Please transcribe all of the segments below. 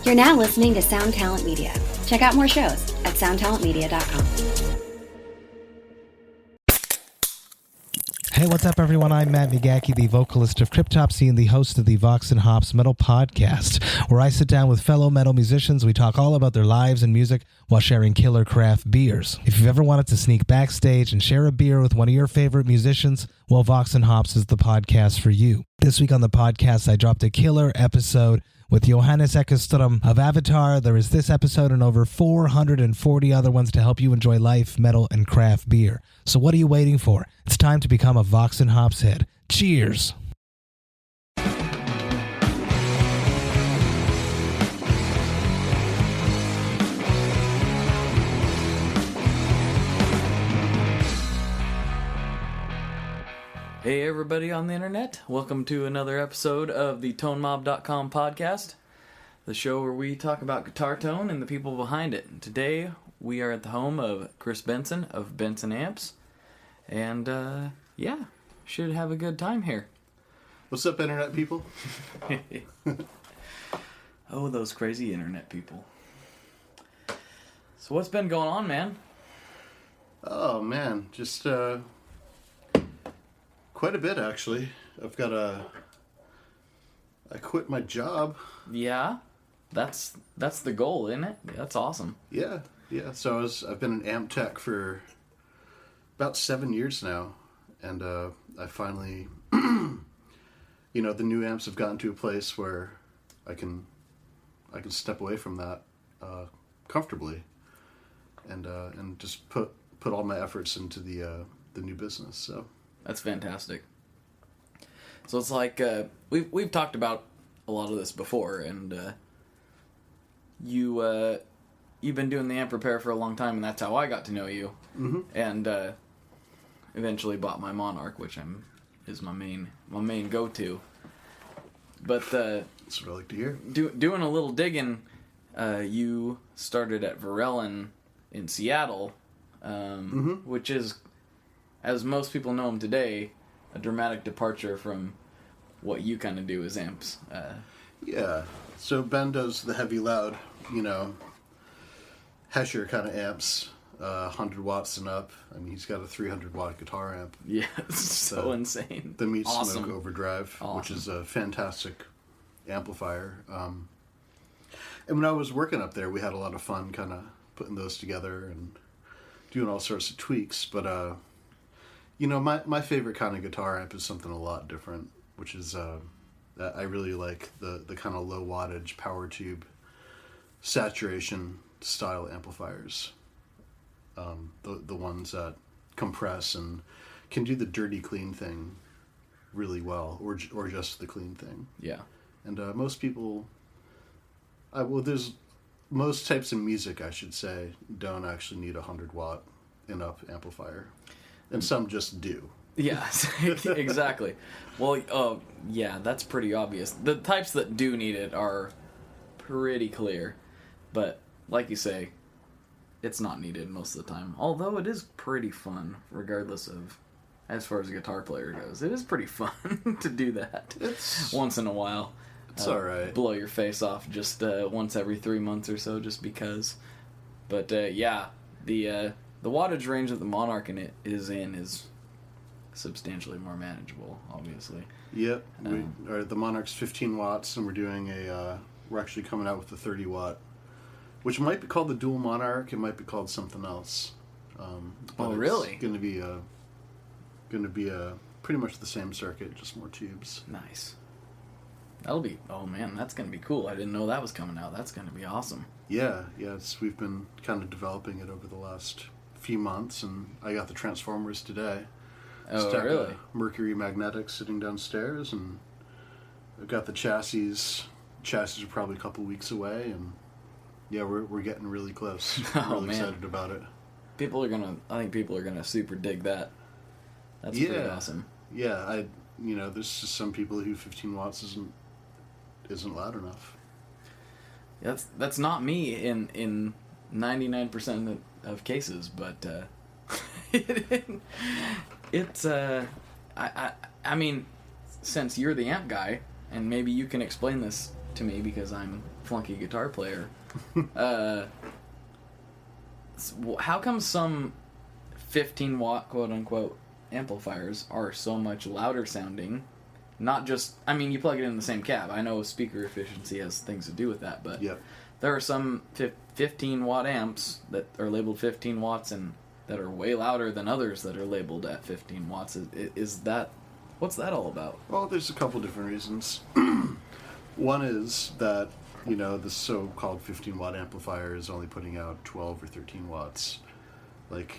You're now listening to Sound Talent Media. Check out more shows at soundtalentmedia.com. Hey, what's up, everyone? I'm Matt Migaki, the vocalist of Cryptopsy and the host of the Vox and Hops Metal Podcast, where I sit down with fellow metal musicians. We talk all about their lives and music while sharing killer craft beers. If you've ever wanted to sneak backstage and share a beer with one of your favorite musicians, well, Vox and Hops is the podcast for you. This week on the podcast, I dropped a killer episode with Johannes Ekström of Avatar. There is this episode and over 440 other ones to help you enjoy life, metal, and craft beer. So what are you waiting for? It's time to become a Vox and Hops head. Cheers! Hey everybody on the internet, welcome to another episode of the ToneMob.com podcast, the show where we talk about guitar tone and the people behind it. And today we are at the home of Chris Benson of Benson Amps, and should have a good time here. What's up, internet people? Oh, those crazy internet people. So what's been going on, man? Oh man, just quite a bit, actually. I quit my job. Yeah, that's the goal, isn't it? That's awesome. Yeah. So I've been an amp tech for about 7 years now, and I finally, the new amps have gotten to a place where I can step away from that comfortably, and just put all my efforts into the new business. So. That's fantastic. So it's like we've talked about a lot of this before, and you've been doing the amp repair for a long time, and that's how I got to know you. Mm-hmm. And eventually bought my Monarch, which is my main go-to. But that's what I like to hear. Doing a little digging, you started at Varellen in Seattle, which is, as most people know him today, a dramatic departure from what you kind of do as amps. Yeah. So Ben does the heavy, loud, Hesher kind of amps, 100 watts and up. I mean, he's got a 300-watt guitar amp. Yeah, it's so insane. The Meat Awesome. Smoke Overdrive, which is a fantastic amplifier. And when I was working up there, we had a lot of fun kind of putting those together and doing all sorts of tweaks, but... my favorite kind of guitar amp is something a lot different, which is that I really like the kind of low wattage power tube saturation style amplifiers. The ones that compress and can do the dirty clean thing really well, or just the clean thing. Yeah. And most people, there's most types of music, I should say, don't actually need a 100-watt and up amplifier. And some just do. Yeah, exactly. Well, that's pretty obvious. The types that do need it are pretty clear. But, like you say, it's not needed most of the time. Although it is pretty fun, regardless of, as far as a guitar player goes. It is pretty fun to do that once in a while. It's alright. Blow your face off just once every 3 months or so, just because. But, the wattage range that the Monarch is substantially more manageable, obviously. Yep. The Monarch's 15 watts, and we're actually coming out with the 30 watt, which might be called the Dual Monarch. It might be called something else. Really? It's going to be pretty much the same circuit, just more tubes. Nice. That's going to be cool. I didn't know that was coming out. That's going to be awesome. Yeah. We've been kind of developing it over the last few months, and I got the transformers today. Oh, Stack really? of Mercury magnetics sitting downstairs, and I've got the chassis. Chassis are probably a couple weeks away, and yeah, we're getting really close. I'm really excited about it. I think people are gonna super dig that. That's pretty awesome. Yeah, there's just some people who 15 watts isn't loud enough. That's not me in 99% of cases, but it's I mean, since you're the amp guy, and maybe you can explain this to me because I'm flunky guitar player. How come some 15-watt quote-unquote amplifiers are so much louder sounding? Not just, I mean, you plug it in the same cab. I know speaker efficiency has things to do with that, but Yep. there are some 15-watt amps that are labeled 15 watts and that are way louder than others that are labeled at 15 watts. Is that, what's that all about? Well, there's a couple different reasons. One is that, the so-called 15-watt amplifier is only putting out 12 or 13 watts. Like,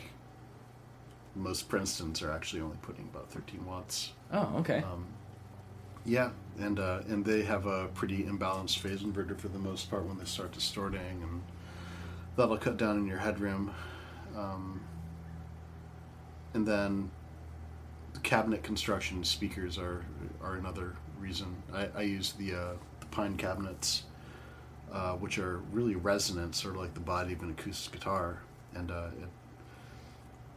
most Princetons are actually only putting about 13 watts. Oh, okay. Yeah, and they have a pretty imbalanced phase inverter for the most part when they start distorting, and that'll cut down in your headroom. And then the cabinet construction speakers are another reason. I use the pine cabinets, which are really resonant, sort of like the body of an acoustic guitar, and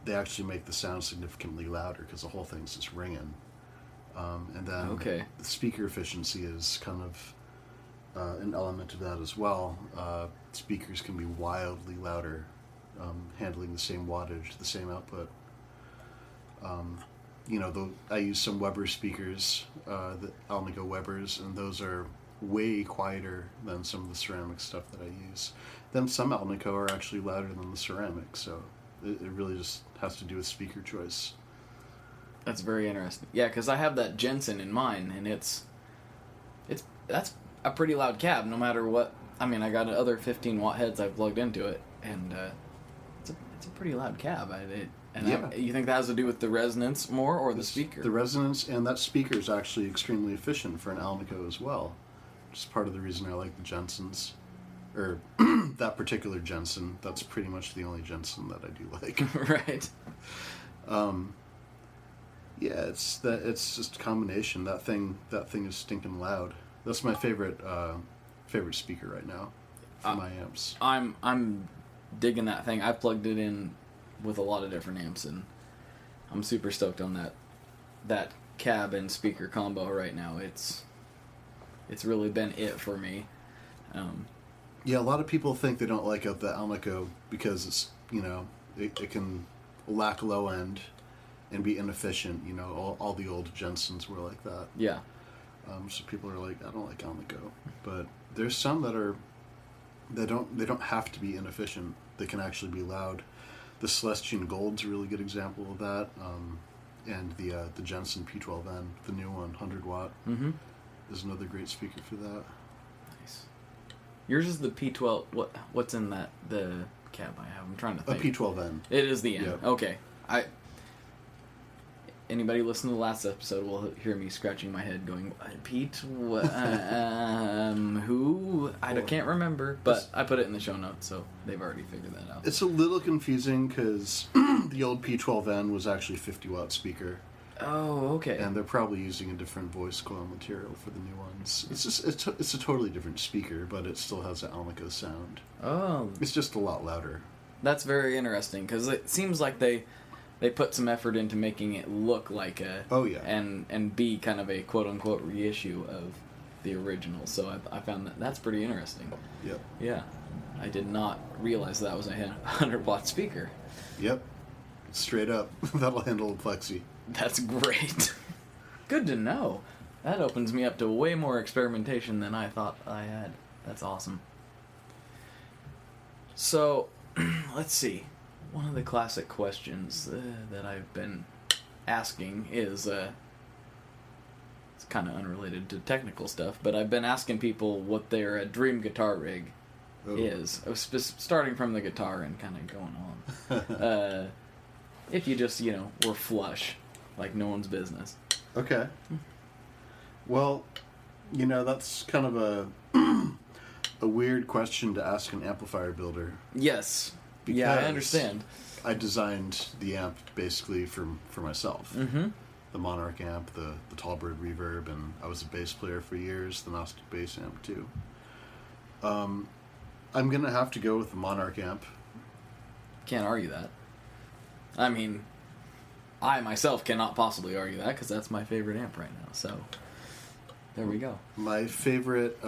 they actually make the sound significantly louder because the whole thing's just ringing. And then the speaker efficiency is kind of an element of that as well. Speakers can be wildly louder, handling the same wattage, the same output. I use some Weber speakers, the Alnico Webers, and those are way quieter than some of the ceramic stuff that I use. Then some Alnico are actually louder than the ceramic, so it really just has to do with speaker choice. That's very interesting. Yeah, because I have that Jensen in mine, and that's a pretty loud cab, no matter what. I mean, I got other 15-watt heads I plugged into it, and it's a pretty loud cab. You think that has to do with the resonance more, or the speaker? The resonance, and that speaker is actually extremely efficient for an Alnico as well. Which is part of the reason I like the Jensens. Or that particular Jensen. That's pretty much the only Jensen that I do like. Right. Yeah, it's just a combination. That thing is stinking loud. That's my favorite speaker right now for my amps. I'm digging that thing. I plugged it in with a lot of different amps, and I'm super stoked on that cab and speaker combo right now. It's really been it for me. Yeah, a lot of people think they don't like the Alnico because it's it can lack low end and be inefficient. All the old Jensens were like that. Yeah. So people are like, I don't like Alnico, but there's some that they don't have to be inefficient. They can actually be loud. The Celestian Gold's a really good example of that, and the Jensen P12N, the new one, 100 watt, is another great speaker for that. Nice. Yours is the P12. What's in the cab I have? I'm trying to think. A P12N. It is the N. Yep. Okay. Anybody listen to the last episode will hear me scratching my head going, Pete, who? I can't remember, but I put it in the show notes, so they've already figured that out. It's a little confusing because the old P12N was actually a 50-watt speaker. Oh, okay. And they're probably using a different voice coil material for the new ones. It's a totally different speaker, but it still has an Alnico sound. Oh. It's just a lot louder. That's very interesting, because it seems like they put some effort into making it look like a... Oh, yeah. And be kind of a quote-unquote reissue of the original. So I found that's pretty interesting. Yep. Yeah. I did not realize that was a 100-watt speaker. Yep. Straight up. That'll handle a plexi. That's great. Good to know. That opens me up to way more experimentation than I thought I had. That's awesome. So, let's see. One of the classic questions that I've been asking is, it's kind of unrelated to technical stuff, but I've been asking people what their dream guitar rig is. Starting from the guitar and kind of going on. If you just, were flush, like no one's business. Okay. Well, that's kind of a weird question to ask an amplifier builder. Yes. Yeah, I understand. I designed the amp basically for myself. Mm-hmm. The Monarch amp, the Tallbird reverb, and I was a bass player for years, the Gnostic bass amp too. I'm going to have to go with the Monarch amp. Can't argue that. I mean, I myself cannot possibly argue that because that's my favorite amp right now, so there we go. My favorite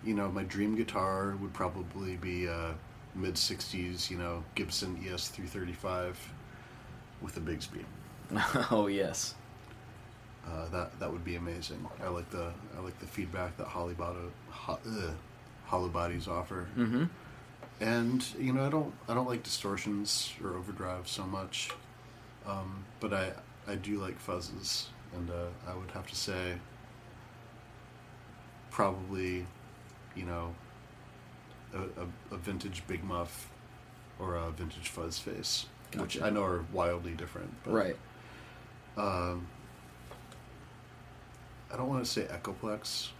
My dream guitar would probably be mid-60s, Gibson ES335 with a Bigsby. Oh, yes. That would be amazing. I like the feedback that hollow bodies offer. Mm-hmm. And I don't like distortions or overdrive so much, but I do like fuzzes, and I would have to say probably a vintage Big Muff or a vintage Fuzz Face, Gotcha. which I know are wildly different. But, Right. I don't want to say Echoplex.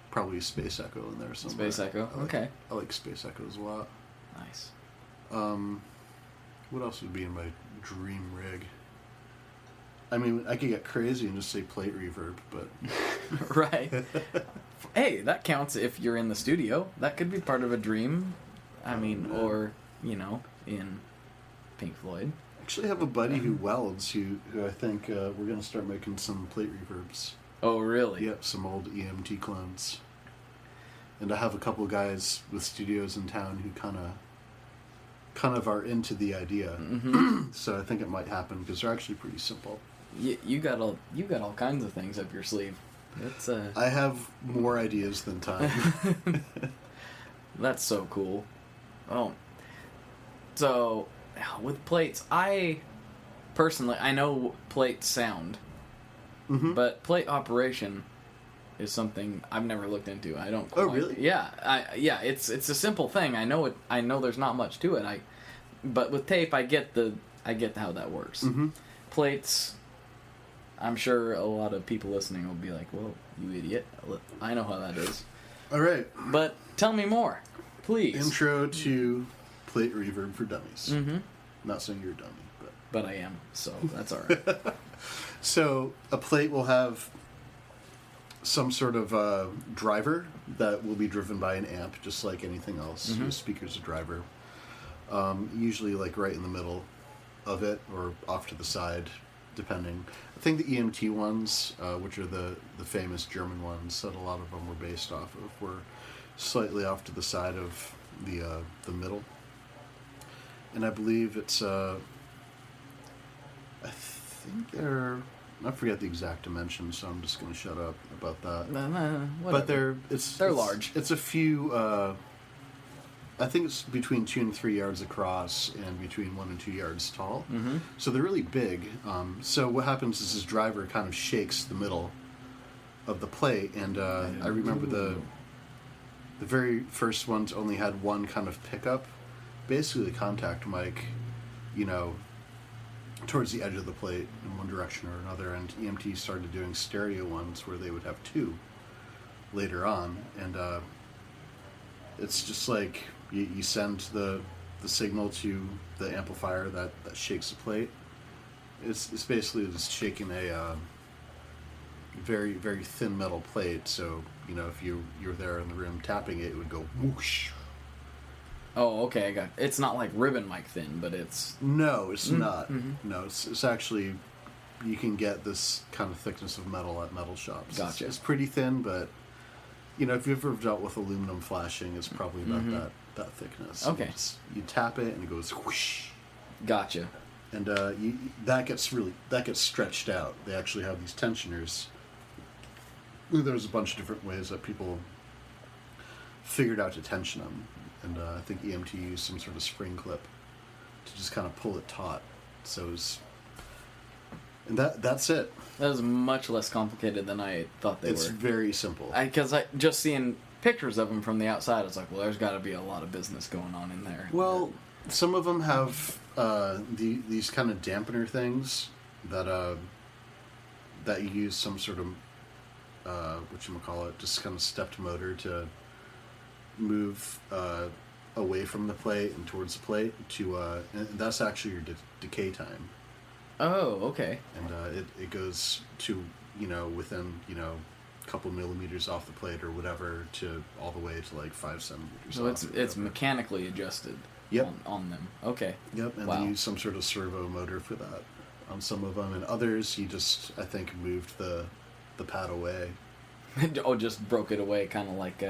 Probably Space Echo in there somewhere. Space Echo. Okay. I like Space Echoes a lot. Nice. What else would be in my dream rig? I mean, I could get crazy and just say plate reverb, but... Right. Hey, that counts if you're in the studio. That could be part of a dream. I mean, or, in Pink Floyd. I actually have a buddy who welds, who I think we're going to start making some plate reverbs. Oh, really? Yep, some old EMT clones. And I have a couple guys with studios in town who kind of are into the idea. Mm-hmm. So I think it might happen because they're actually pretty simple. You got all kinds of things up your sleeve. It's I have more ideas than time. That's so cool. Oh, so with plates, I know plate sound, Mm-hmm. but plate operation is something I've never looked into. I don't. Oh, really? Yeah, It's a simple thing. I know it. I know there's not much to it. But with tape, I get how that works. Mm-hmm. Plates. I'm sure a lot of people listening will be like, "Well, you idiot! I know how that is." All right. But tell me more, please. Intro to plate reverb for dummies. Mm-hmm. Not saying you're a dummy, But I am, so that's all right. So a plate will have some sort of driver that will be driven by an amp, just like anything else. Mm-hmm. Your speaker's a driver. Usually like right in the middle of it or off to the side, depending. I think the EMT ones, which are the famous German ones that a lot of them were based off of, were slightly off to the side of the middle. And I believe it's I think they're... I forget the exact dimensions, so I'm just going to shut up about that. But they're large. It's a few... I think it's between 2 and 3 yards across and between 1 and 2 yards tall. Mm-hmm. So they're really big. So what happens is this driver kind of shakes the middle of the plate, and I remember the very first ones only had one kind of pickup, basically a contact mic, towards the edge of the plate in one direction or another, and EMT started doing stereo ones where they would have two later on, and it's just like you send the signal to the amplifier that shakes the plate. It's basically just shaking a very, very thin metal plate, so if you're there in the room tapping it, it would go whoosh. Oh, okay, I got it. It's not like ribbon mic thin, but it's... No, it's not. Mm-hmm. No, it's actually... You can get this kind of thickness of metal at metal shops. Gotcha. It's pretty thin, but... if you've ever dealt with aluminum flashing, it's probably about that thickness. Okay. You tap it, and it goes whoosh. Gotcha. And that gets stretched out. They actually have these tensioners. There's a bunch of different ways that people figured out to tension them. And I think EMT used some sort of spring clip to just kind of pull it taut. So and that's it. That was much less complicated than I thought they were. It's very simple. Because I just seeing pictures of them from the outside, it's like, well, there's got to be a lot of business going on in there. Well, some of them have these kind of dampener things that you use some sort of just kind of stepped motor to move away from the plate and towards the plate and that's actually your decay time. Oh, okay. And it goes to within a couple millimeters off the plate or whatever to all the way to like 5 centimeters. So it's mechanically adjusted. Yep. on them. Okay. Yep, and wow. They use some sort of servo motor for that on some of them, and others you just I think moved the pad away Oh, just broke it away, kind of like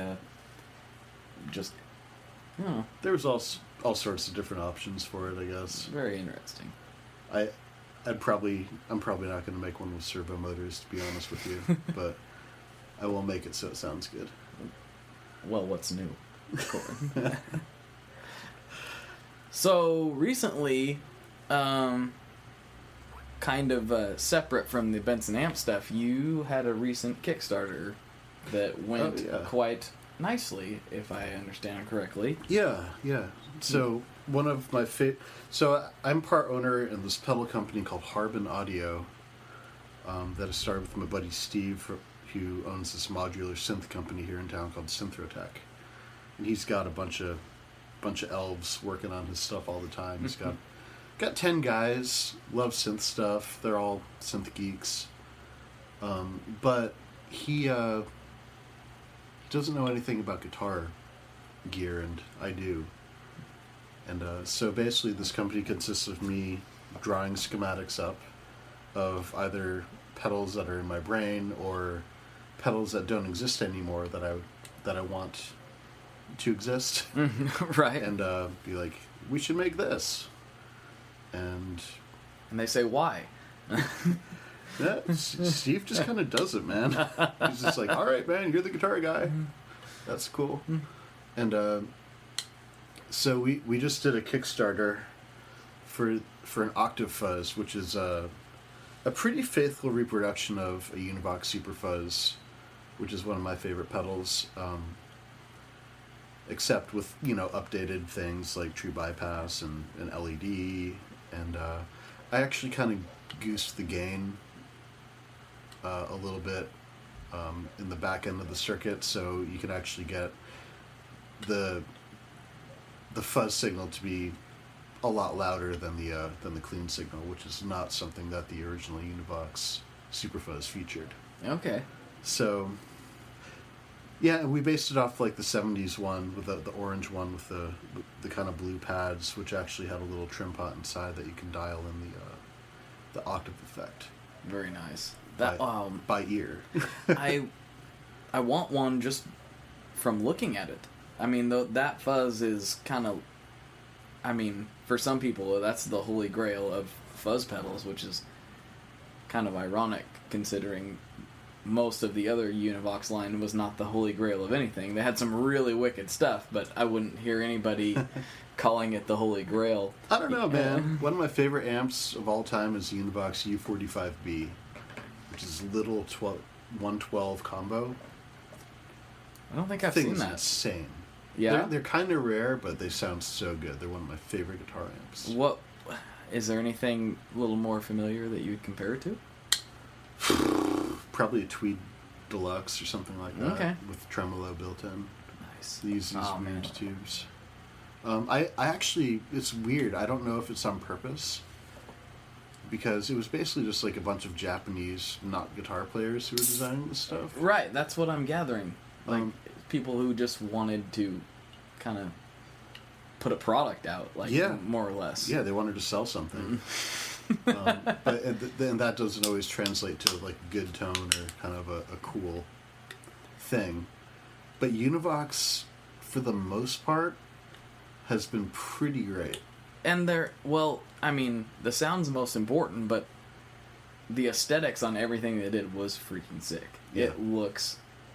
just. Oh, There was all sorts of different options for it, I guess. very interesting. I'm probably not going to make one with servo motors, to be honest with you, but I will make it so it sounds good. Well, what's new? So recently, kind of separate from the Benson amp stuff, you had a recent Kickstarter that went quite nicely, if I understand correctly. Yeah. So one of my so I'm part owner in this pedal company called Harbin Audio that I started with my buddy Steve, who owns this modular synth company here in town called Synthrotech, and he's got a bunch of elves working on his stuff all the time. He's got 10 guys, love synth stuff. They're all synth geeks, but he doesn't know anything about guitar gear, and I do. And so basically this company consists of me drawing schematics up of either pedals that are in my brain or pedals that don't exist anymore that I want to exist. Right. And be like, we should make this. And they say, why? yeah, Steve just kind of does it, man. He's just like, all right, man, you're the guitar guy. That's cool. And so we just did a Kickstarter for an octave fuzz, which is a pretty faithful reproduction of a Univox Super Fuzz, which is one of my favorite pedals, except with, updated things like true bypass and LED, and I actually kind of goosed the gain a little bit in the back end of the circuit, so you can actually get the fuzz signal to be a lot louder than the clean signal, which is not something that the original Univox Super Fuzz featured. Okay. So, yeah, we based it off like the 70s one with the orange one with the kind of blue pads, which actually had a little trim pot inside that you can dial in the octave effect. Very nice. By ear. I want one just from looking at it. I mean, that fuzz is kind of... I mean, for some people, that's the holy grail of fuzz pedals, which is kind of ironic, considering most of the other Univox line was not the holy grail of anything. They had some really wicked stuff, but I wouldn't hear anybody calling it the holy grail. I don't know, man. One of my favorite amps of all time is the Univox U45B, which is little 112 combo. I don't think I've seen that. Insane. Yeah? They're kind of rare, but they sound so good. They're one of my favorite guitar amps. What is there anything a little more familiar that you would compare it to? Probably a Tweed Deluxe or something like that. Okay. With tremolo built in. Nice. They use these weird man. tubes. I actually, it's weird. I don't know if it's on purpose, because it was basically just like a bunch of Japanese not guitar players who were designing this stuff. Right, that's what I'm gathering. Like, people who just wanted to kind of put a product out, like, more or less. Yeah, they wanted to sell something. But then that doesn't always translate to, like, good tone or kind of a cool thing. But Univox, for the most part, has been pretty great. And the sound's most important, but the aesthetics on everything they did was freaking sick. Yeah.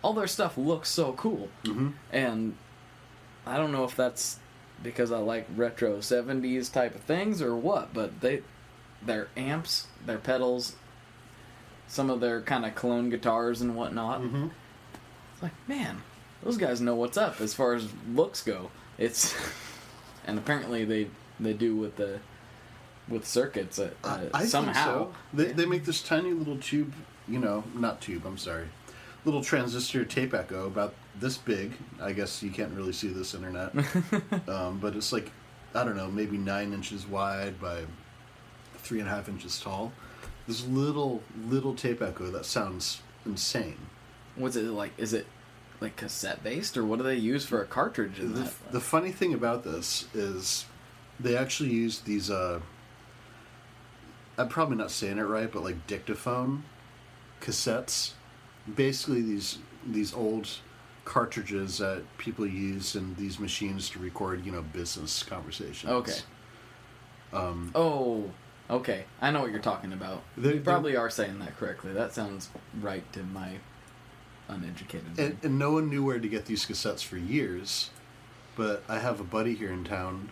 All their stuff looks so cool. Mm-hmm. And I don't know if that's because I like retro 70s type of things or what, but their amps, their pedals, some of their kind of clone guitars and whatnot. Mm-hmm. It's like, man, those guys know what's up as far as looks go. And apparently they do with circuits I somehow. think so. They make this tiny little tube, little transistor tape echo about this big. I guess you can't really see this internet. But it's like, I don't know, maybe 9 inches wide by 3.5 inches tall. This little tape echo that sounds insane. What's it like? Is it like cassette based, or what do they use for a cartridge in that? The funny thing about this is they actually use these, I'm probably not saying it right, but like dictaphone cassettes. Basically these these old cartridges that people use in these machines to record, business conversations. Okay. Okay. I know what you're talking about. They're- You probably are saying that correctly. That sounds right to my uneducated brain. And no one knew where to get these cassettes for years, but I have a buddy here in town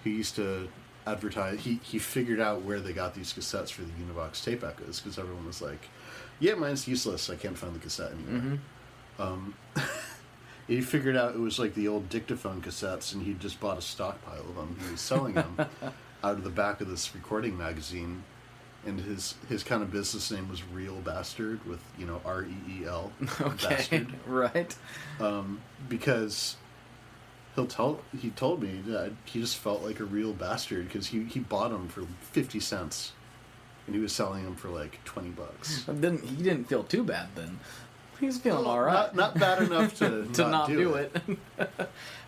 who used to advertise. He figured out where they got these cassettes for the Univox tape echoes, because everyone was like, yeah, mine's useless, I can't find the cassette anymore. He figured out it was like the old dictaphone cassettes, and he just bought a stockpile of them. He was selling them out of the back of this recording magazine, and his kind of business name was Real Bastard, with REEL. Okay, Bastard. right. Because he told me that he just felt like a real bastard because he bought them for 50 cents, and he was selling them for like $20. He didn't feel too bad then. He was feeling all right. Not bad enough to to not do it.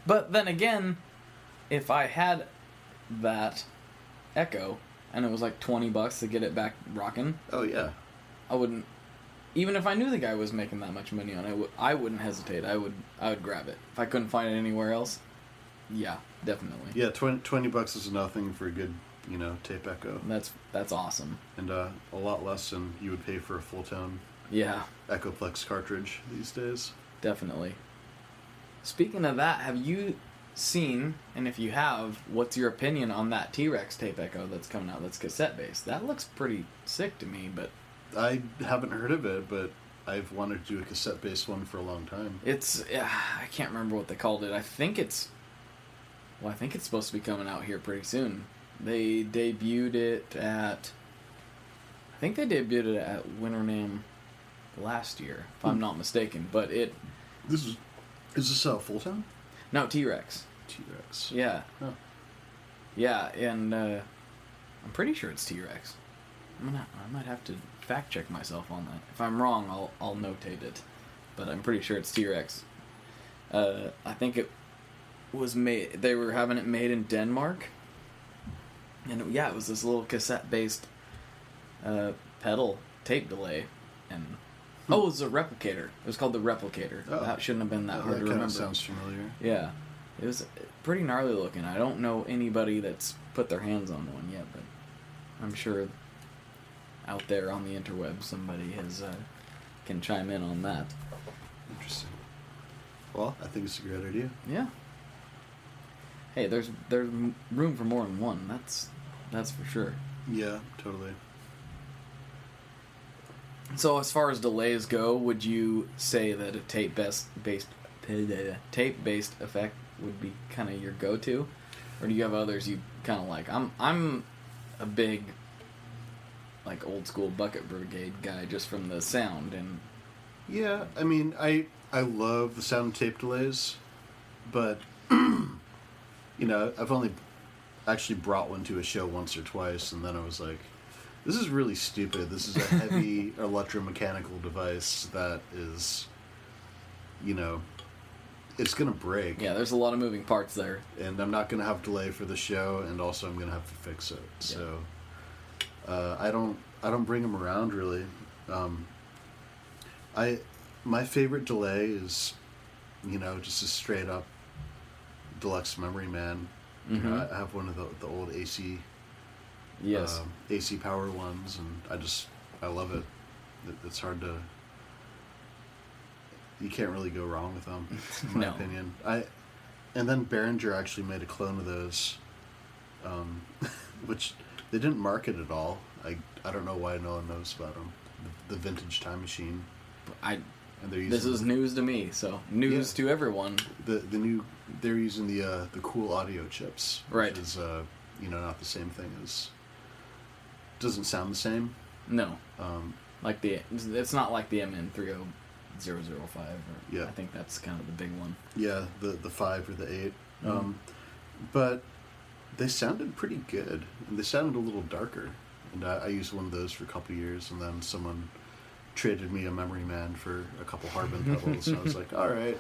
But then again, if I had that Echo and it was like $20 to get it back rocking, Oh yeah. I wouldn't. Even if I knew the guy was making that much money on it, I wouldn't hesitate. I would grab it if I couldn't find it anywhere else. Yeah, definitely. Yeah, $20 is nothing for a good tape echo, That's awesome. and a lot less than you would pay for a full tone Yeah, Echoplex cartridge these days. definitely. Speaking of that, have you seen, and if you have, what's your opinion on that T-Rex tape echo that's coming out that's cassette based? That looks pretty sick to me, but I haven't heard of it, but I've wanted to do a cassette based one for a long time. I can't remember what they called it. I think it's supposed to be coming out here pretty soon. They debuted it at Winter NAMM last year, if I'm not mistaken. But is this a full tone? no, T-Rex. T-Rex. Yeah. Oh. Yeah, and I'm pretty sure it's T-Rex. I might have to fact check myself on that. If I'm wrong, I'll notate it. But I'm pretty sure it's T-Rex. I think it was made. They were having it made in Denmark, and it was this little cassette-based pedal tape delay, and it was a replicator. It was called the replicator. Oh. That shouldn't have been that hard to That remember. sounds familiar. Yeah, it was pretty gnarly looking. I don't know anybody that's put their hands on one yet, but I'm sure out there on the interweb somebody can chime in on that. Interesting. Well, I think it's a great idea. Yeah. Hey, there's room for more than one. That's for sure. Yeah, totally. So as far as delays go, would you say that a tape-based effect would be kind of your go-to, or do you have others you kind of like? I'm a big like old school bucket brigade guy just from the sound and. Yeah, I mean, I love the sound of tape delays, but I've only actually brought one to a show once or twice, and then I was like, this is really stupid. This is a heavy electromechanical device that is, it's going to break. Yeah, there's a lot of moving parts there. And I'm not going to have delay for the show, and also I'm going to have to fix it. Yeah. So I don't bring them around really. My favorite delay is, just a straight up deluxe Memory Man. Mm-hmm. I have one of the old AC. Yes. AC power ones, and I love it. It's hard to. You can't really go wrong with them, in my No. opinion. And then Behringer actually made a clone of those, which they didn't market at all. I don't know why no one knows about them. The vintage time machine. And they're using This is news to me, so news to everyone. the new. They're using the cool audio chips, Right. Which is not the same thing as. Doesn't sound the same. No. It's not like the MN30005. Yeah. I think that's kind of the big one. Yeah, the 5 or the 8. Mhm. But they sounded pretty good. And they sounded a little darker. And I used one of those for a couple years, and then someone traded me a Memory Man for a couple Harbin pedals, and I was like, all right,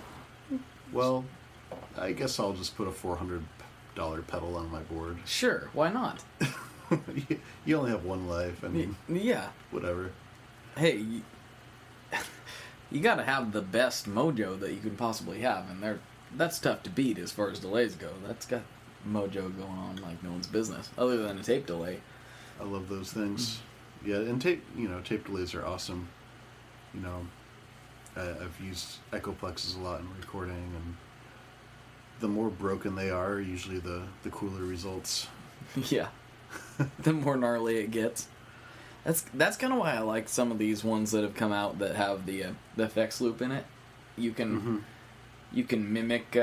well, I guess I'll just put a $400 pedal on my board. Sure, why not? You only have one life. I mean, Yeah. whatever. Hey, you got to have the best mojo that you can possibly have, and that's tough to beat as far as delays go. That's got mojo going on like no one's business, other than a tape delay. I love those things. Yeah, and tape delays are awesome. You know, I've used echoplexes a lot in recording, and the more broken they are, usually the cooler results. Yeah, the more gnarly it gets. That's kind of why I like some of these ones that have come out that have the effects loop in it. You can mimic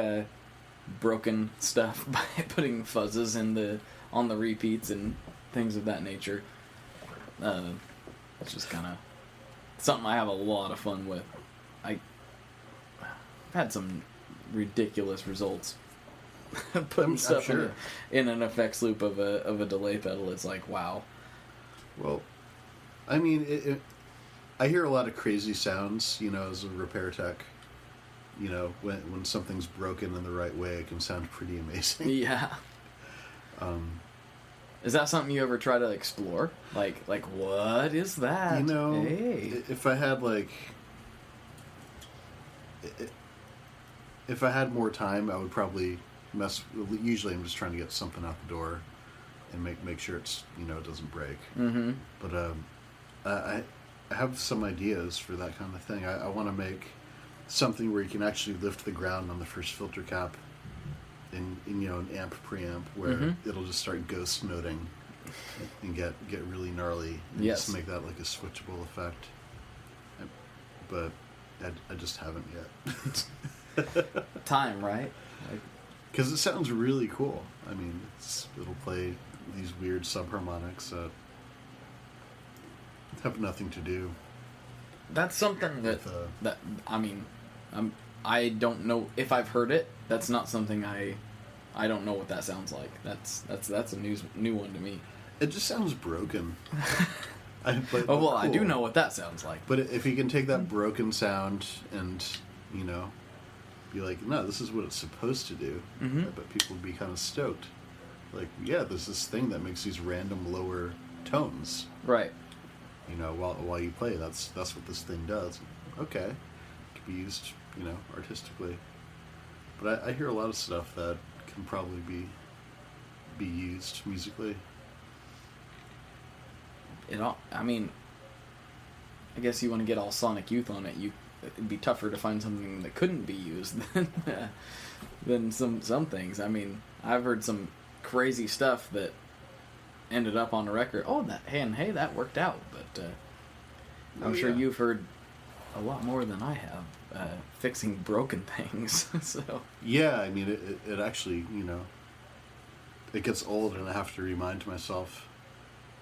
broken stuff by putting fuzzes on the repeats and things of that nature. It's just kind of something I have a lot of fun with. I've had some ridiculous results putting stuff in an effects loop of a delay pedal. It's like, wow. Well, I mean, I hear a lot of crazy sounds, you know, as a repair tech. You know, when something's broken in the right way, it can sound pretty amazing. Yeah. Is that something you ever try to explore? Like what is that? You know, hey. If I had if I had more time, I would probably usually I'm just trying to get something out the door and make sure it's, you know, it doesn't break. Mm-hmm. But I have some ideas for that kind of thing. I want to make something where you can actually lift the ground on the first filter cap in you know, an amp preamp where it'll just start ghost noting and get really gnarly and just make that like a switchable effect. But I just haven't yet. Time, right? Because it sounds really cool. I mean, it'll play these weird subharmonics that have nothing to do. That's something that I mean, I don't know if I've heard it. That's not something I don't know what that sounds like. That's a new one to me. It just sounds broken. But cool. I do know what that sounds like. But if you can take that broken sound and, you know, be like, no, this is what it's supposed to do, I bet people would be kind of stoked. Like, yeah, there's this thing that makes these random lower tones. Right. You know, while you play, that's what this thing does. Okay, it can be used, you know, artistically. But I hear a lot of stuff that can probably be used musically. I mean, I guess you want to get all Sonic Youth on it. It'd be tougher to find something that couldn't be used than some things. I mean, I've heard some crazy stuff that ended up on a record. Oh, hey, that worked out. But I'm sure you've heard a lot more than I have fixing broken things. So yeah, I mean, it actually, you know, it gets old, and I have to remind myself,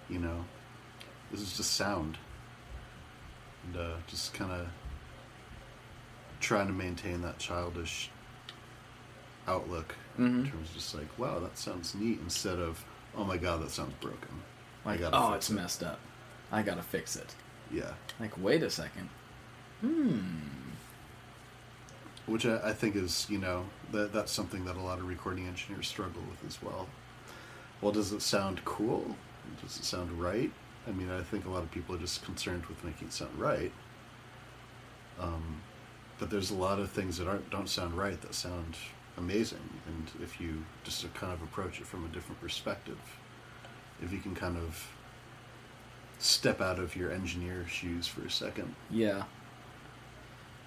you know, this is just sound, and just kind of trying to maintain that childish outlook in terms of just like, wow, that sounds neat, instead of, oh my god, that sounds broken. Like, oh, it's messed up. I gotta fix it. Yeah. Like, wait a second. Which I think is, you know, that's something that a lot of recording engineers struggle with as well. Well, does it sound cool? Does it sound right? I mean, I think a lot of people are just concerned with making it sound right. But there's a lot of things that don't sound right that sound amazing. And if you just kind of approach it from a different perspective, if you can kind of step out of your engineer shoes for a second. Yeah.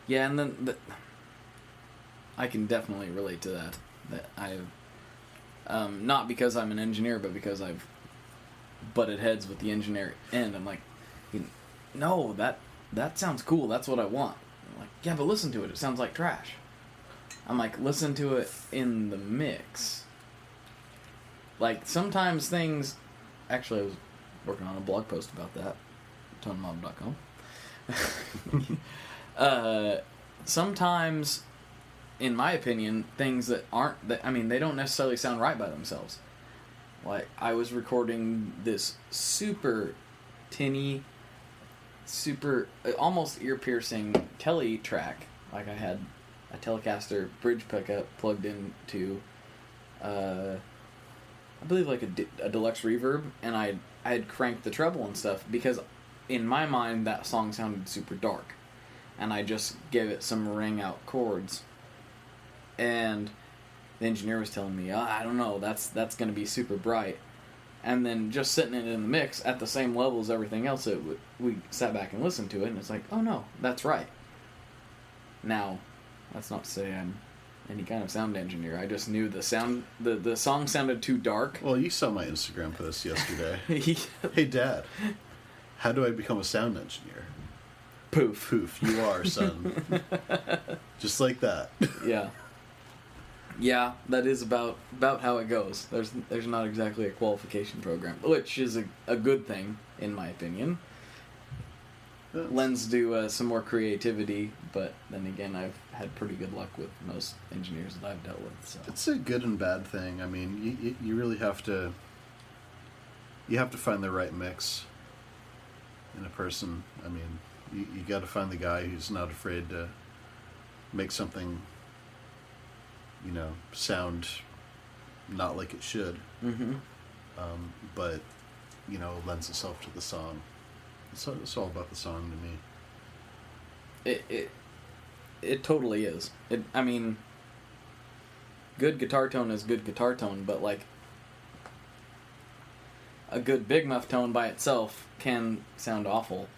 Yeah, and then I can definitely relate to that. That I've not because I'm an engineer, but because I've butted heads with the engineer end. I'm like, no, that sounds cool. That's what I want. I'm like, yeah, but listen to it. It sounds like trash. I'm like, listen to it in the mix. Like, sometimes things... Actually, I was working on a blog post about that. tonemob.com. Sometimes, in my opinion, things that aren't... they don't necessarily sound right by themselves. Like, I was recording this super tinny, super... almost ear-piercing tele track. Like, I had a Telecaster bridge pickup plugged into, I believe like a deluxe reverb, and I had cranked the treble and stuff because in my mind that song sounded super dark, and I just gave it some ring out chords. And the engineer was telling me, I don't know, that's going to be super bright. And then just sitting it in the mix at the same level as everything else, we sat back and listened to it, and it's like, oh no, that's right. Now, that's not to say I'm any kind of sound engineer. I just knew the song sounded too dark. Well, you saw my Instagram post yesterday. Hey, Dad, how do I become a sound engineer? Poof. Poof, you are, son. Just like that. Yeah. Yeah, that is about how it goes. There's not exactly a qualification program, which is a good thing, in my opinion. Lends to some more creativity, but then again, I've had pretty good luck with most engineers that I've dealt with. So. It's a good and bad thing. I mean, you really have to find the right mix in a person. I mean, you got to find the guy who's not afraid to make something, sound not like it should, but lends itself to the song. It's all about the song to me. It totally is. I mean, good guitar tone is good guitar tone, but like a good big muff tone by itself can sound awful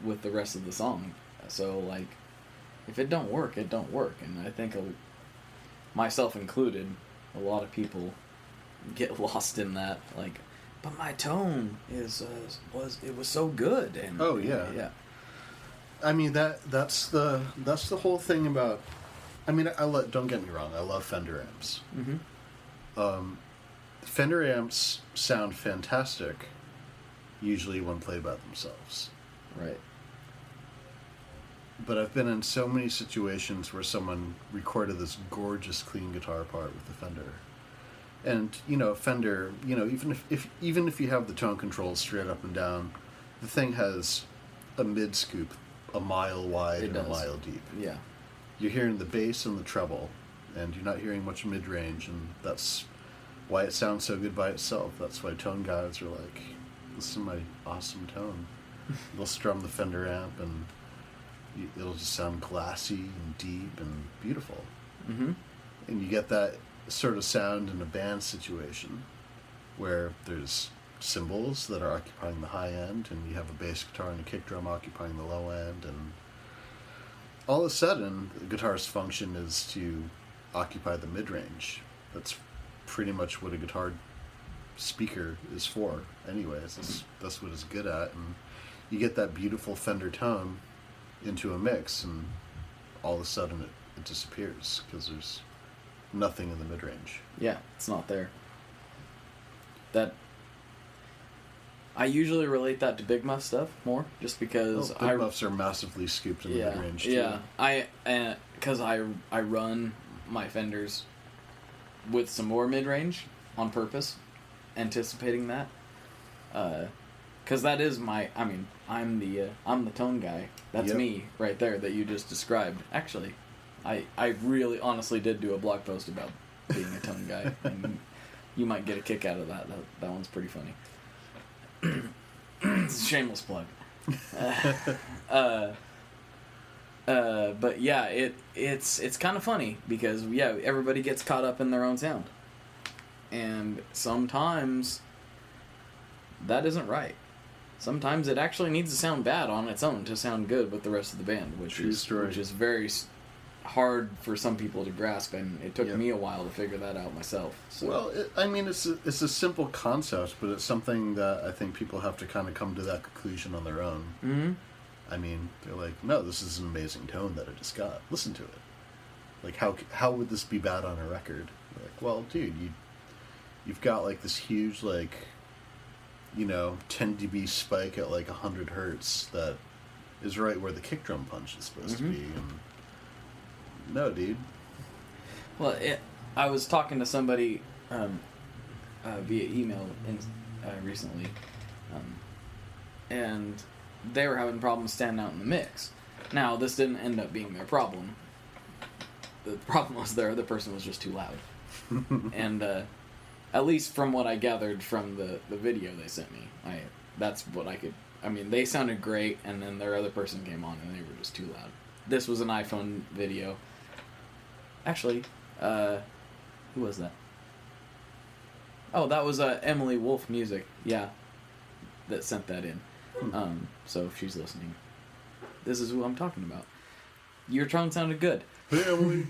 with the rest of the song. So like, if it don't work, it don't work, and I think myself included, a lot of people get lost in that. Like, but my tone was so good, and yeah. I mean that's the whole thing about. I mean, don't get me wrong. I love Fender amps. Mm-hmm. Fender amps sound fantastic, usually when played by themselves. Right. But I've been in so many situations where someone recorded this gorgeous, clean guitar part with the Fender. And, Fender, even if you have the tone controls straight up and down, the thing has a mid-scoop a mile wide and a mile deep. Yeah. You're hearing the bass and the treble, and you're not hearing much mid-range, and that's why it sounds so good by itself. That's why tone guys are like, listen to my awesome tone. They'll strum the Fender amp, and it'll just sound glassy and deep and beautiful. Mm-hmm. And you get that sort of sound in a band situation where there's cymbals that are occupying the high end, and you have a bass guitar and a kick drum occupying the low end, and all of a sudden the guitar's function is to occupy the mid-range. That's pretty much what a guitar speaker is for anyways. That's what it's good at, and you get that beautiful Fender tone into a mix, and all of a sudden it disappears because there's nothing in the mid-range. Yeah, it's not there. That I usually relate that to big muff stuff more, just because big muffs are massively scooped in the mid-range too. Yeah, because I run my Fenders with some more mid-range on purpose, anticipating that. Because that is I'm the tone guy. That's me right there that you just described. Actually, I really honestly did do a blog post about being a tone guy, and you might get a kick out of that. That one's pretty funny. It's a shameless plug. But yeah, it's kind of funny because everybody gets caught up in their own sound, and sometimes that isn't right. Sometimes it actually needs to sound bad on its own to sound good with the rest of the band, which is very hard for some people to grasp, and it took me a while to figure that out myself. So. Well, it's a simple concept, but it's something that I think people have to kind of come to that conclusion on their own. Mm-hmm. I mean, they're like, no, this is an amazing tone that I just got. Listen to it. Like, how would this be bad on a record? Like, well, dude, you've got like this huge 10 dB spike at like 100 hertz that is right where the kick drum punch is supposed to be. And no, dude. Well, I was talking to somebody via email recently, and they were having problems standing out in the mix. Now, this didn't end up being their problem. The problem was their other person was just too loud. And at least from what I gathered from the video they sent me, that's what I could I mean, they sounded great, and then their other person came on, and they were just too loud. This was an iPhone video. Actually, who was that? Oh, that was Emily Wolf Music, yeah, that sent that in. So if she's listening, this is who I'm talking about. Your tone sounded good. Hey, Emily.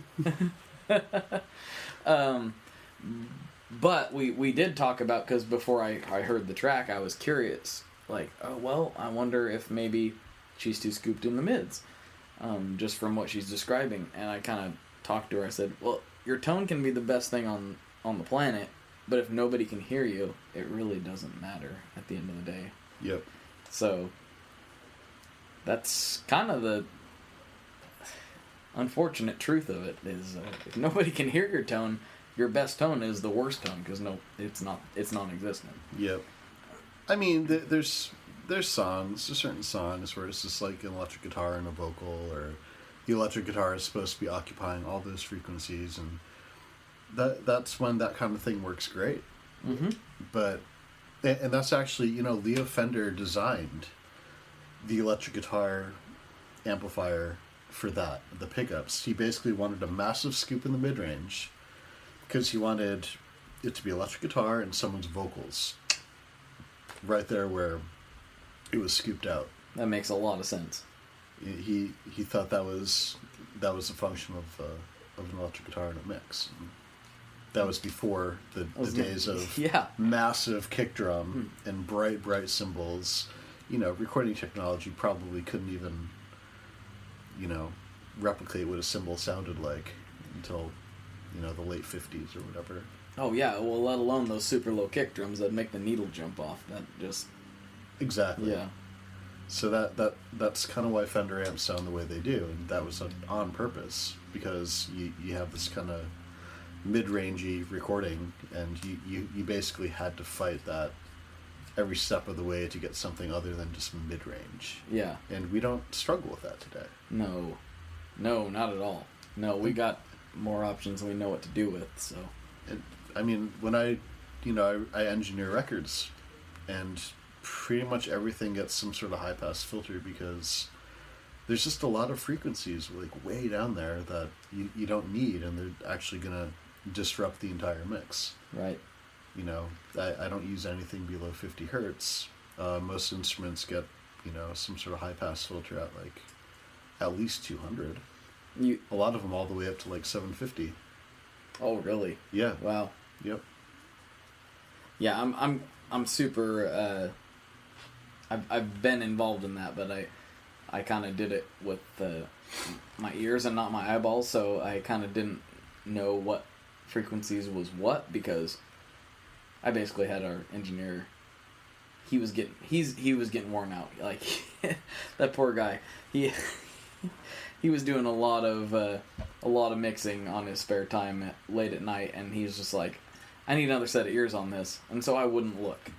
But we did talk about, because before I heard the track, I was curious. Like, oh, well, I wonder if maybe she's too scooped in the mids, just from what she's describing. And I kind of talked to her. I said, well, your tone can be the best thing on the planet, but if nobody can hear you, it really doesn't matter at the end of the day. Yep. So that's kind of the unfortunate truth of it, is if nobody can hear your tone, your best tone is the worst tone, because it's non-existent. Yep. I mean, there's songs, there's certain songs where it's just like an electric guitar and a vocal, or the electric guitar is supposed to be occupying all those frequencies, and that's when that kind of thing works great. Mm-hmm. But, and that's actually, Leo Fender designed the electric guitar amplifier for that, the pickups. He basically wanted a massive scoop in the mid-range, because he wanted it to be electric guitar and someone's vocals right there where it was scooped out. That makes a lot of sense. He thought that was a function of an electric guitar in a mix. And that was before the days of massive kick drum and bright cymbals. Recording technology probably couldn't even replicate what a cymbal sounded like until the late 50s or whatever. Oh yeah, well, let alone those super low kick drums that make the needle jump off. That just... Exactly. Yeah. So that's kind of why Fender amps sound the way they do, and that was on purpose, because you have this kind of mid-rangey recording, and you basically had to fight that every step of the way to get something other than just mid-range. Yeah. And we don't struggle with that today. No, not at all. No, we got more options and we know what to do with, so... And, I mean, when I engineer records, and pretty much everything gets some sort of high-pass filter, because there's just a lot of frequencies like way down there that you don't need, and they're actually going to disrupt the entire mix. Right. I don't use anything below 50 hertz. Most instruments get, some sort of high-pass filter at least 200. A lot of them all the way up to 750. Oh, really? Yeah. Wow. Yep. Yeah, I'm super. I've been involved in that, but I kind of did it with my ears and not my eyeballs, so I kind of didn't know what frequencies was what, because I basically had our engineer. He was getting worn out. Like that poor guy. He was doing a lot of mixing on his spare time late at night, and he was just like, I need another set of ears on this. And so I wouldn't look.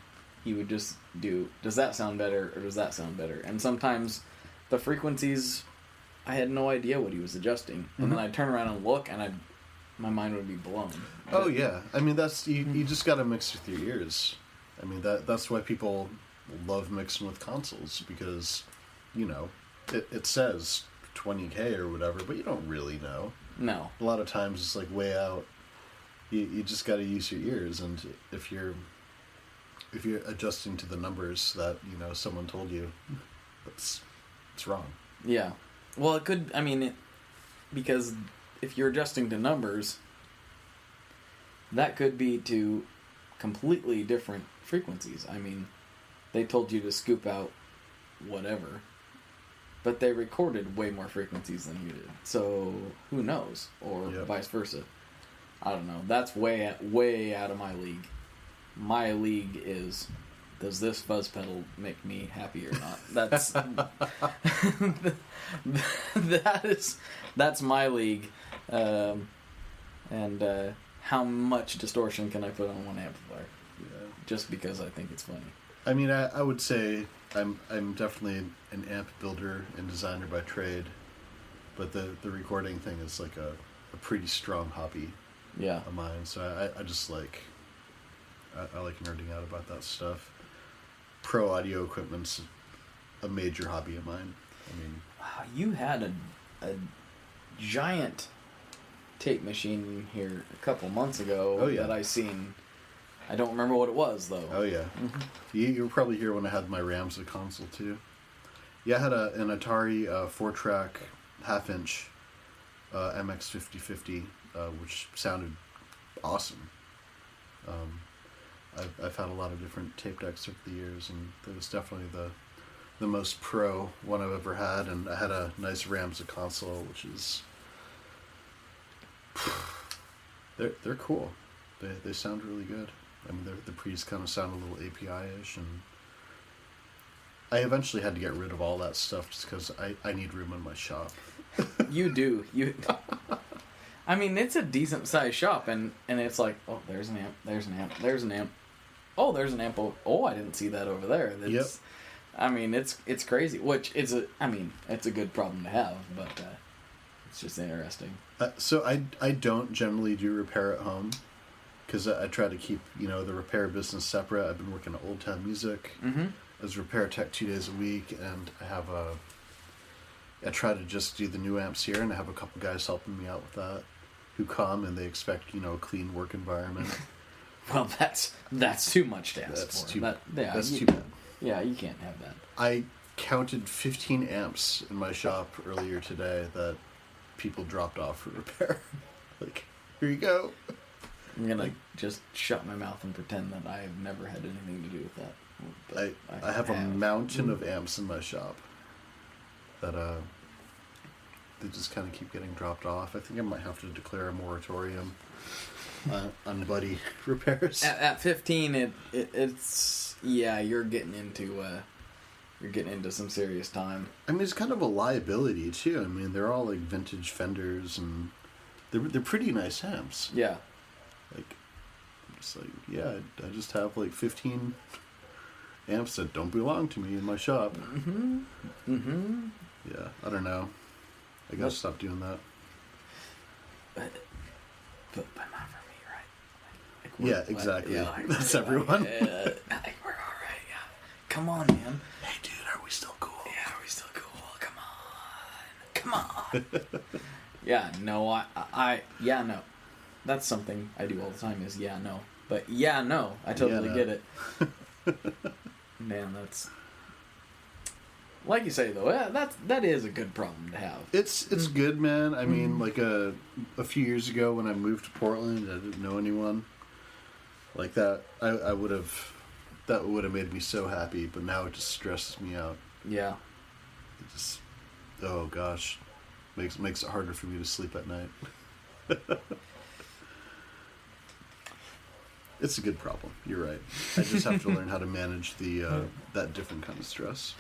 He would just do, does that sound better, or does that sound better? And sometimes the frequencies, I had no idea what he was adjusting. And then I'd turn around and look, and my mind would be blown. Oh, yeah. I mean, that's you just got to mix with your ears. I mean, that's why people love mixing with consoles, because, it says 20K or whatever, but you don't really know. No. A lot of times it's way out. You just got to use your ears, and if you're adjusting to the numbers that someone told you, it's wrong. Yeah. Well, it could. I mean, because if you're adjusting to numbers, that could be to completely different frequencies. I mean, they told you to scoop out whatever, but they recorded way more frequencies than you did. So who knows, or vice versa. I don't know. That's way out of my league. My league is, does this fuzz pedal make me happy or not? That's that's my league. And how much distortion can I put on one amplifier? Yeah. Just because I think it's funny. I mean, I would say I'm definitely an amp builder and designer by trade, but the recording thing is a pretty strong hobby. Yeah. Of mine, so I just I like nerding out about that stuff. Pro audio equipment's a major hobby of mine. I mean, you had a giant tape machine here a couple months ago that I seen. I don't remember what it was though. Oh yeah, you were probably here when I had my Ramza console too. Yeah, I had an Atari 4-track half-inch MX 5050, which sounded awesome. I've had a lot of different tape decks over the years, and it was definitely the most pro one I've ever had. And I had a nice Ramza console, which is they're cool. They sound really good. I mean, the pre's kind of sound a little API-ish, and I eventually had to get rid of all that stuff just because I need room in my shop. You do. I mean, it's a decent-sized shop, and it's like, oh, there's an amp, there's an amp, there's an amp. Oh, there's an amp. Oh, I didn't see that over there. Yep. I mean, it's crazy, which it's a good problem to have, but it's just interesting. So I don't generally do repair at home, because I try to keep, the repair business separate. I've been working at Old Town Music as repair tech 2 days a week, and I try to just do the new amps here, and I have a couple guys helping me out with that, who come and they expect, a clean work environment. Well, that's too much to ask That's for. too that's too bad. Yeah, you can't have that. I counted 15 amps in my shop earlier today that people dropped off for repair. Like, here you go. I'm gonna just shut my mouth and pretend that I have never had anything to do with that. But I have a mountain of amps in my shop that they just kind of keep getting dropped off. I think I might have to declare a moratorium on buddy repairs. At 15, it's you're getting into some serious time. I mean, it's kind of a liability too. I mean, they're all like vintage Fenders, and they're pretty nice amps. Yeah. Like, I'm just like, I just have like 15 amps that don't belong to me in my shop. Yeah, I don't know. I gotta stop doing that. But not for me, right? Like Yeah, exactly. That's everyone. I think we're all right. Yeah. Come on, man. Hey, dude, are we still cool? Yeah, are we still cool? Come on. Yeah, no, no. That's something I do all the time is no. But no, I totally get it. Man, that's... Like you say, though, that is a good problem to have. It's good, man. I mean, like a few years ago when I moved to Portland, I didn't know anyone like that. I would have... That would have made me so happy, but now it just stresses me out. Yeah. It just... Oh, gosh. Makes it harder for me to sleep at night. It's a good problem. You're right. I just have to learn how to manage that different kind of stress.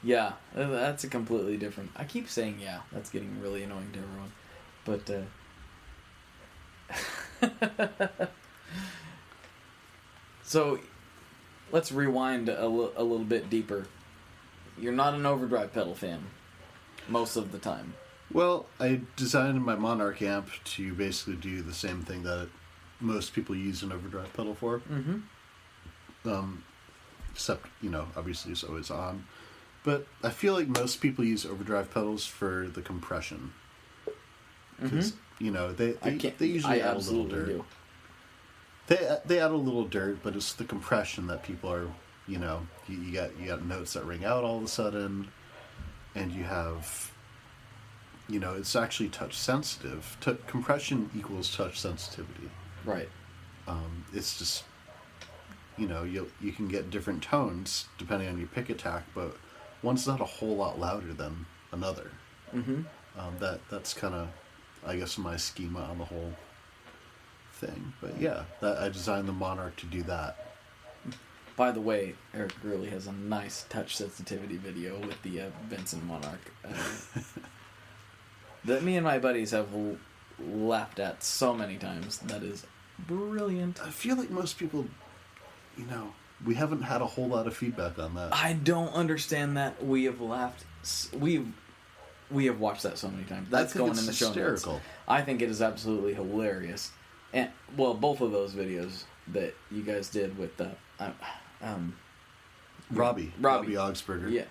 Yeah, that's a completely different... I keep saying that's getting really annoying to everyone. But, so, let's rewind a little bit deeper. You're not an overdrive pedal fan, most of the time. Well, I designed my Monarch amp to basically do the same thing that most people use an overdrive pedal for. Except, obviously it's always on. But I feel like most people use overdrive pedals for the compression. Because, they usually add a little dirt. Do. They add a little dirt, but it's the compression that people are, you got notes that ring out all of a sudden, and you have, it's actually touch sensitive. Compression equals touch sensitivity. Right. It's just, you can get different tones depending on your pick attack, but one's not a whole lot louder than another. That's kind of, I guess, my schema on the whole thing. But I designed the Monarch to do that. By the way, Eric Gurley has a nice touch sensitivity video with the Benson Monarch that me and my buddies have laughed at so many times. That is brilliant. I feel like most people, we haven't had a whole lot of feedback on that. I don't understand that. We have laughed. We have watched that so many times. That's going in the show notes. I think it is absolutely hilarious. And both of those videos that you guys did with the Robbie Augsburger. Yeah,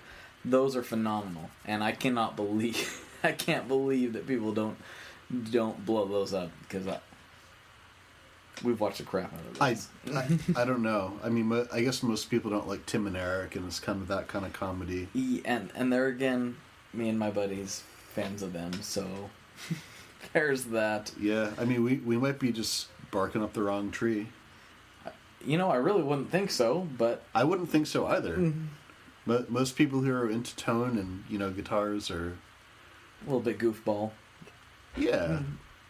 those are phenomenal, and I can't believe that people don't blow those up, because we've watched the crap out of this. I don't know. I mean, I guess most people don't like Tim and Eric, and it's kind of that kind of comedy. And there again, me and my buddies, fans of them, so there's that. Yeah, I mean, we might be just barking up the wrong tree. I really wouldn't think so, but... I wouldn't think so either. But most people who are into tone and, guitars are... A little bit goofball. Yeah.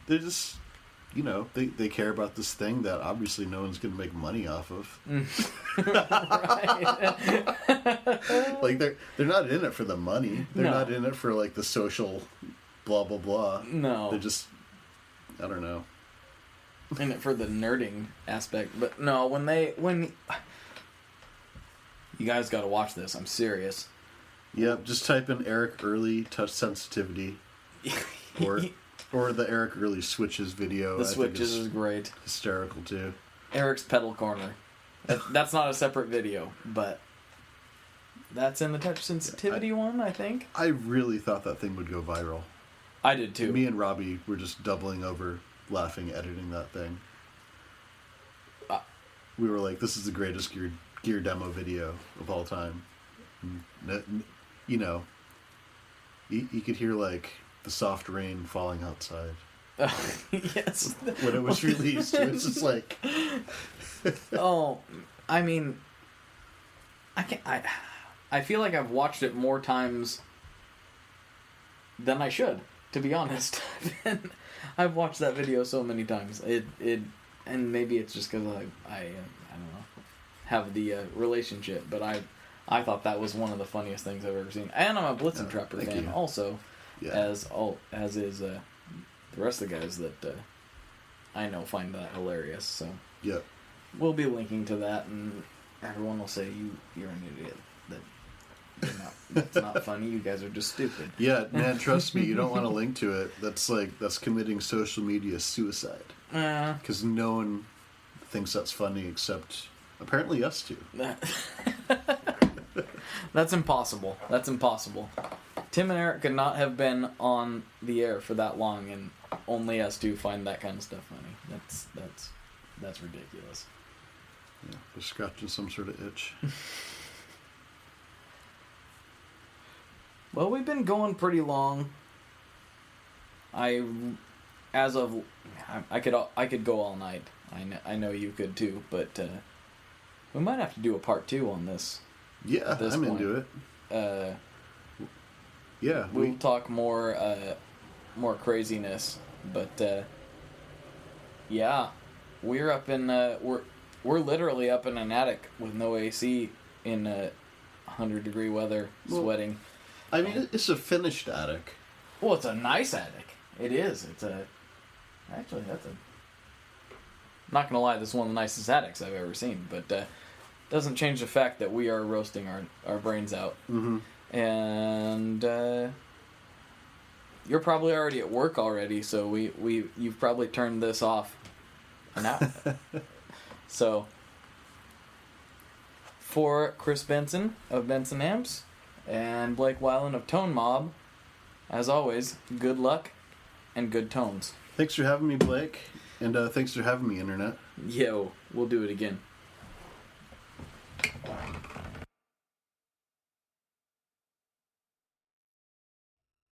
They're just... they care about this thing that obviously no one's going to make money off of. Right. Like, they're not in it for the money. They're not in it for, like, the social blah, blah, blah. No. They're just... I don't know. In it for the nerding aspect. But no, when you guys got to watch this. I'm serious. Yep, just type in Eric Early touch sensitivity, or the Eric Early switches video. The switches is great. Hysterical too. Eric's pedal corner. That's not a separate video, but that's in the touch sensitivity one, I think. I really thought that thing would go viral. I did too. Me and Robbie were just doubling over, laughing, editing that thing. We were like, "This is the greatest gear demo video of all time." And, you could hear like the soft rain falling outside. Yes. When it was released, it was just like. Oh, I mean, I feel like I've watched it more times than I should, to be honest. I've watched that video so many times. And maybe it's just because I don't know, have the relationship, but I thought that was one of the funniest things I've ever seen. And I'm a Blitzen Trapper fan also, as is the rest of the guys that I know find that hilarious. So Yep. We'll be linking to that, and everyone will say you're an idiot. That's not funny. You guys are just stupid. Yeah, man, trust me, you don't want to link to it. That's committing social media suicide. Because no one thinks that's funny except apparently us two. That's impossible. That's impossible. Tim and Eric could not have been on the air for that long, and only us two find that kind of stuff funny. That's ridiculous. Yeah, they're scratching some sort of itch. Well, we've been going pretty long. I could go all night. I know you could too, but we might have to do a part 2 on this. Yeah, I'm into it. Yeah, we'll talk more craziness, but yeah, we're up in we're literally up in an attic with no AC in 100-degree weather, sweating. I mean, it's a finished attic. Well, it's a nice attic. It is. Actually, that's a... Not gonna lie, this is one of the nicest attics I've ever seen, but doesn't change the fact that we are roasting our brains out. Mm-hmm. And you're probably already at work already, so you've probably turned this off an hour. So, for Chris Benson of Benson Amps and Blake Weiland of Tone Mob, as always, good luck and good tones. Thanks for having me, Blake, and thanks for having me, Internet. Yo, we'll do it again.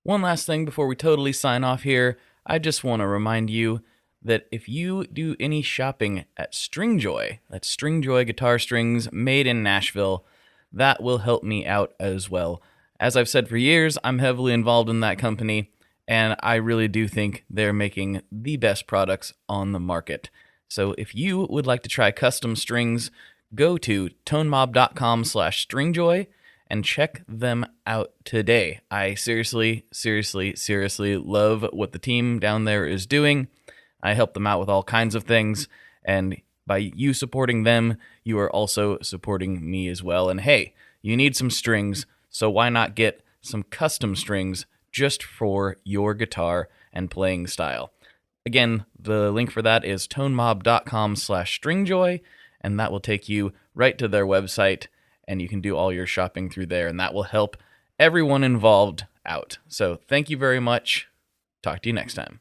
One last thing before we totally sign off here, I just want to remind you that if you do any shopping at Stringjoy, that's Stringjoy guitar strings made in Nashville, that will help me out as well. As I've said for years, I'm heavily involved in that company, and I really do think they're making the best products on the market. So if you would like to try custom strings, go to tonemob.com/stringjoy and check them out today. I seriously love what the team down there is doing. I help them out with all kinds of things, and by you supporting them, you are also supporting me as well. And hey, you need some strings, so why not get some custom strings just for your guitar and playing style? Again, the link for that is tonemob.com/stringjoy, and that will take you right to their website, and you can do all your shopping through there, and that will help everyone involved out. So thank you very much. Talk to you next time.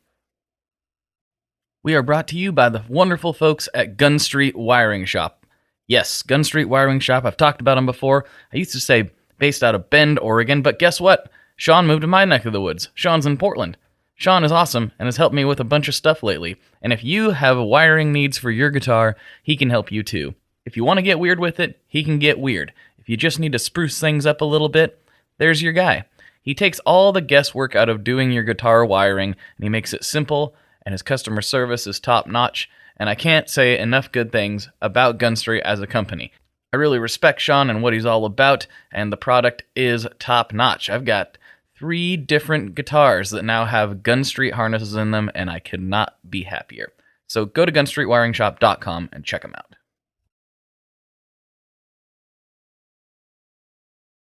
We are brought to you by the wonderful folks at Gun Street Wiring Shop. Yes, Gun Street Wiring Shop. I've talked about them before. I used to say based out of Bend, Oregon, but guess what? Sean moved to my neck of the woods. Sean's in Portland. Sean is awesome and has helped me with a bunch of stuff lately. And if you have wiring needs for your guitar, he can help you too. If you want to get weird with it, he can get weird. If you just need to spruce things up a little bit, there's your guy. He takes all the guesswork out of doing your guitar wiring, and he makes it simple, and his customer service is top-notch, and I can't say enough good things about Gun Street as a company. I really respect Sean and what he's all about, and the product is top-notch. I've got 3 different guitars that now have Gun Street harnesses in them, and I could not be happier. So go to gunstreetwiringshop.com and check them out.